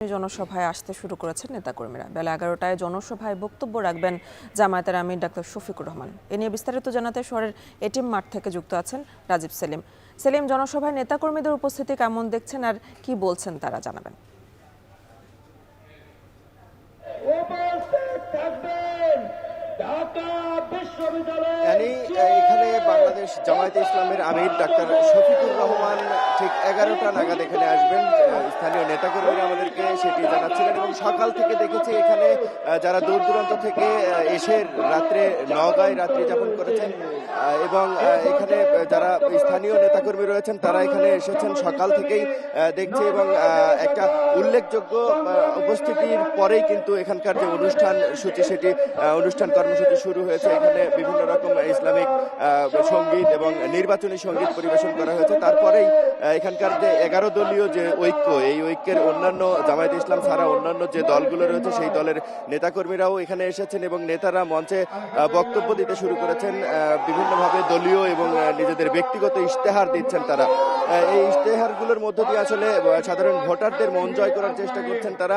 জনসভায় আসতে শুরু করেছেন নেতাকর্মীরা। বেলা 11টায় জনসভায় বক্তব্য রাখবেন জামায়াতের আমির ডাক্তার শফিকুর রহমান। এ নিয়ে বিস্তারিত জানাতে শহরের এটিএম মাঠ থেকে যুক্ত আছেন রাজীব সেলিম। সেলিম, জনসভায় নেতাকর্মীদের উপস্থিতি কেমন দেখছেন আর কি বলছেন তারা জানাবেন। এখানে বাংলাদেশ জামায়াতে ইসলামের আমির ডাক্তার শফিকুর রহমান ঠিক 11টা নাগাদ এখানে আসবেন। স্থানীয় নেতাকর্মীরা আমাদেরকে সেটি জানাচ্ছিলেন এবং সকাল থেকে দেখেছি এখানে যারা দূর দূরান্ত থেকে এসে রাত্রে নওগাঁয় রাত্রি যাপন করেছেন এবং এখানে যারা স্থানীয় নেতাকর্মী রয়েছেন তারা এখানে এসেছেন সকাল থেকেই দেখছি এবং একটা উল্লেখযোগ্য উপস্থিতির পরেই কিন্তু এখানকার যে অনুষ্ঠান সূচি সেটি অনুষ্ঠান কর্মসূচি শুরু হয়েছে। এখানে বিভিন্ন রকম ইসলামিক সঙ্গীত এবং নির্বাচনী সঙ্গীত পরিবেশন করা হয়েছে। তারপরেই এখানকার যে 11 দলীয় যে ঐক্য, এই ঐক্যের অন্যান্য জামায়াতে ইসলাম ছাড়া অন্যান্য যে দলগুলো রয়েছে সেই দলের নেতাকর্মীরাও এখানে এসেছেন এবং নেতারা মঞ্চে বক্তব্য দিতে শুরু করেছেন। বিভিন্নভাবে দলীয় এবং নিজেদের ব্যক্তিগত ইশতেহার দিচ্ছেন তারা। এই ইশতেহারগুলোর মধ্য দিয়ে আসলে সাধারণ ভোটারদের মন জয় করার চেষ্টা করছেন তারা।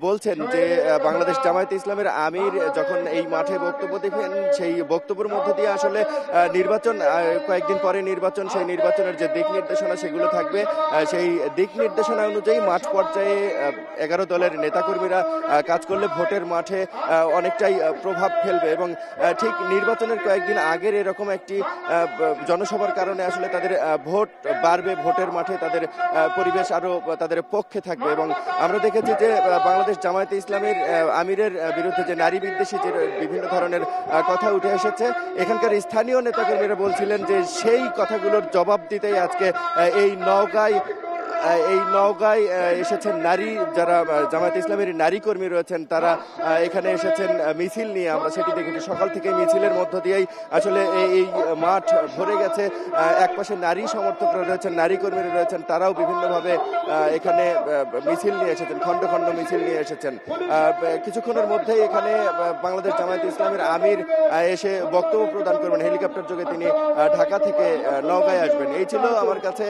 বলছেন যে বাংলাদেশ জামায়াতে ইসলামের আমির যখন এই মাঠে বক্তব্য দেবেন সেই বক্তব্যের মধ্য দিয়ে আসলে নির্বাচন, কয়েকদিন পরে নির্বাচন, সেই নির্বাচনের যে দিক নির্দেশনা সেগুলো থাকবে। সেই দিক নির্দেশনা অনুযায়ী মাঠ পর্যায়ে 11 দলের নেতাকর্মীরা কাজ করলে ভোটের মাঠে অনেকটাই প্রভাব ফেলবে এবং ঠিক নির্বাচনের কয়েকদিন আগের এরকম একটি জনসভার কারণে আসলে তাদের ভোট বাড়বে, ভোটের মাঠে তাদের পরিবেশ আরো তাদের পক্ষে থাকবে। এবং আমরা দেখেছি যে বাংলাদেশ জামায়াতে ইসলামের আমিরের বিরুদ্ধে যে নারী বিদ্বেষী যে বিভিন্ন ধরনের কথা উঠে এসেছে, এখানকার স্থানীয় নেতাকর্মীরা বলছিলেন যে সেই কথাগুলোর জবাব দিতেই আজকে এই নওগাঁয় এসেছেন নারী, যারা জামায়াত ইসলামের নারী কর্মী রয়েছেন তারা এখানে এসেছেন মিছিল নিয়ে। আমরা সেটি দেখেছি সকাল থেকে মিছিলের মধ্য দিয়েই আসলে এই মাঠ ভরে গেছে। একপাশে নারী সমর্থকরা রয়েছেন, নারী কর্মীরা রয়েছেন, তারাও বিভিন্নভাবে এখানে মিছিল নিয়ে এসেছেন, খণ্ড খণ্ড মিছিল নিয়ে এসেছেন। কিছুক্ষণের মধ্যেই এখানে বাংলাদেশ জামায়াত ইসলামের আমির এসে বক্তব্য প্রদান করবেন। হেলিকপ্টার যোগে তিনি ঢাকা থেকে নওগাঁয় আসবেন। এই ছিল আমার কাছে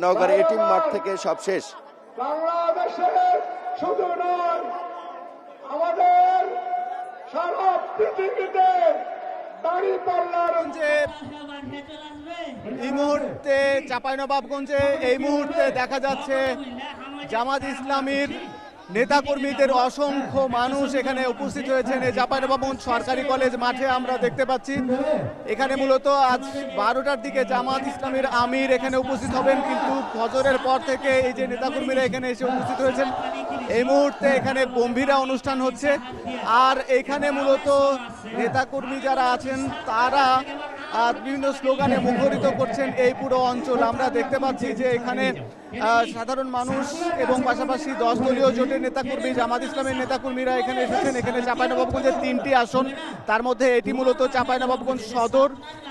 নওগাঁর এটিএম মাঠ থেকে সব শেষ। বাংলাদেশের শুধু নয়, আমাদের সারা পৃথিবীতে এই মুহূর্তে চাঁপাইনবাবগঞ্জে এই মুহূর্তে দেখা যাচ্ছে জামাত ইসলামীর নেতাকর্মীদের অসংখ্য মানুষ এখানে উপস্থিত হয়েছেন। এই চাঁপাইনবাবগঞ্জ সরকারি কলেজ মাঠে আমরা দেখতে পাচ্ছি এখানে মূলত আজ 12টার দিকে জামাত ইসলামীর আমির এখানে উপস্থিত হবেন, কিন্তু ফজরের পর থেকে এই যে নেতাকর্মীরা এখানে এসে উপস্থিত হয়েছেন এই মুহূর্তে এখানে গম্ভীরা অনুষ্ঠান হচ্ছে। আর এখানে মূলত নেতাকর্মী যারা আছেন তারা বিভিন্ন স্লোগানে মুখরিত করছেন এই পুরো অঞ্চল। আমরা দেখতে পাচ্ছি যে এখানে সাধারণ মানুষ এবং পাশাপাশি 10 দলীয় জোটের নেতাকর্মী, জামাত ইসলামের নেতাকর্মীরা এখানে এসেছেন। এখানে চাঁপাইনবাবগঞ্জের 3টি আসন, তার মধ্যে এটি মূলত চাঁপাইনবাবগঞ্জ সদর।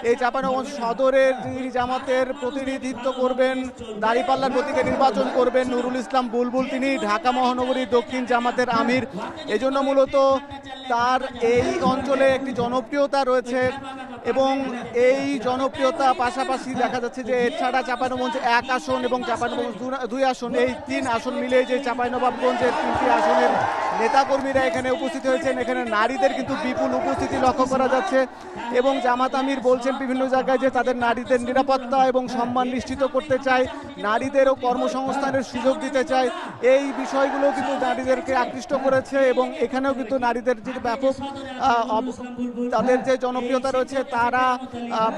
এই চাঁপাইনবাবগঞ্জ সদরের যিনি জামাতের প্রতিনিধিত্ব করবেন, দাঁড়িপাল্লার প্রতীকে নির্বাচন করবেন নুরুল ইসলাম বুলবুল, তিনি ঢাকা মহানগরী দক্ষিণ জামাতের আমির। এজন্য মূলত তার এই অঞ্চলে একটি জনপ্রিয়তা রয়েছে এবং এই জনপ্রিয়তা পাশাপাশি দেখা যাচ্ছে যে এছাড়া চাঁপাইনবাবগঞ্জ 1 আসন এবং চাঁপাইনবাবগঞ্জ 2 আসন, এই 3 আসন মিলে যে চাঁপাইনবাবগঞ্জের 3টি আসনের নেতাকর্মীরা এখানে উপস্থিত হয়েছেন। এখানে নারীদের কিন্তু বিপুল উপস্থিতি লক্ষ্য করা যাচ্ছে এবং জামাত আমির বলছেন বিভিন্ন জায়গায় যে তাদের নারীদের নিরাপত্তা এবং সম্মান নিশ্চিত করতে চায়, নারীদেরও কর্মসংস্থানের সুযোগ দিতে চায়। এই বিষয়গুলো কিন্তু নারীদেরকে আকৃষ্ট করেছে এবং এখানেও কিন্তু নারীদের যে ব্যাপক তাদের যে জনপ্রিয়তা রয়েছে, তারা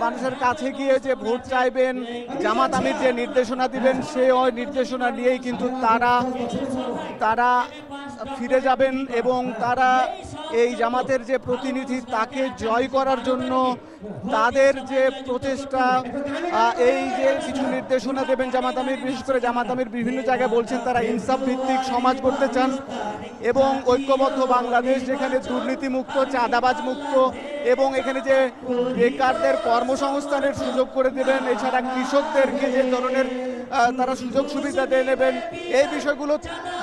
মানুষের কাছে গিয়ে যে ভোট চাইবেন, জামাত আমির যে নির্দেশনা দিবেন সেই নির্দেশনা নিয়েই কিন্তু তারা ফিরে যাবেন এবং তারা এই জামাতের যে প্রতিনিধি তাকে জয় করার জন্য তাদের যে প্রচেষ্টা, এই যে কিছু নির্দেশনা দেবেন জামাত আমির। বিশেষ করে জামাত আমির বিভিন্ন জায়গায় বলছেন তারা ইনসাফ ভিত্তিক সমাজ করতে চান এবং ঐক্যবদ্ধ বাংলাদেশ, যেখানে দুর্নীতিমুক্ত, চাঁদাবাজ মুক্ত এবং এখানে যে বেকারদের কর্মসংস্থানের সুযোগ করে দেবেন, এছাড়া কৃষকদেরকে যে ধরনের তারা সুযোগ সুবিধা দিয়ে নেবেন, এই বিষয়গুলো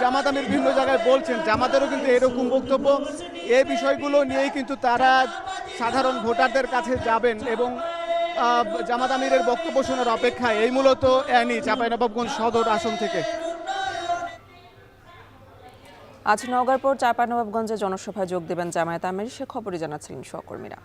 জামাত আমির বিভিন্ন জায়গায় বলছেন। জামাতেরও কিন্তু এরকম বক্তব্য। এই বিষয়গুলো নিয়েই কিন্তু তারা সাধারণ ভোটারদের কাছে যাবেন এবং জামাত আমিরের বক্তব্য শোনার অপেক্ষায়। এই মূলত চাঁপাইনবাবগঞ্জ সদর আসন থেকে। আজ নওগাঁর পর চাঁপাইনবাবগঞ্জে জনসভায় যোগ দেবেন জামায়াত আমির, সে খবরই জানাচ্ছিলেন সহকর্মীরা।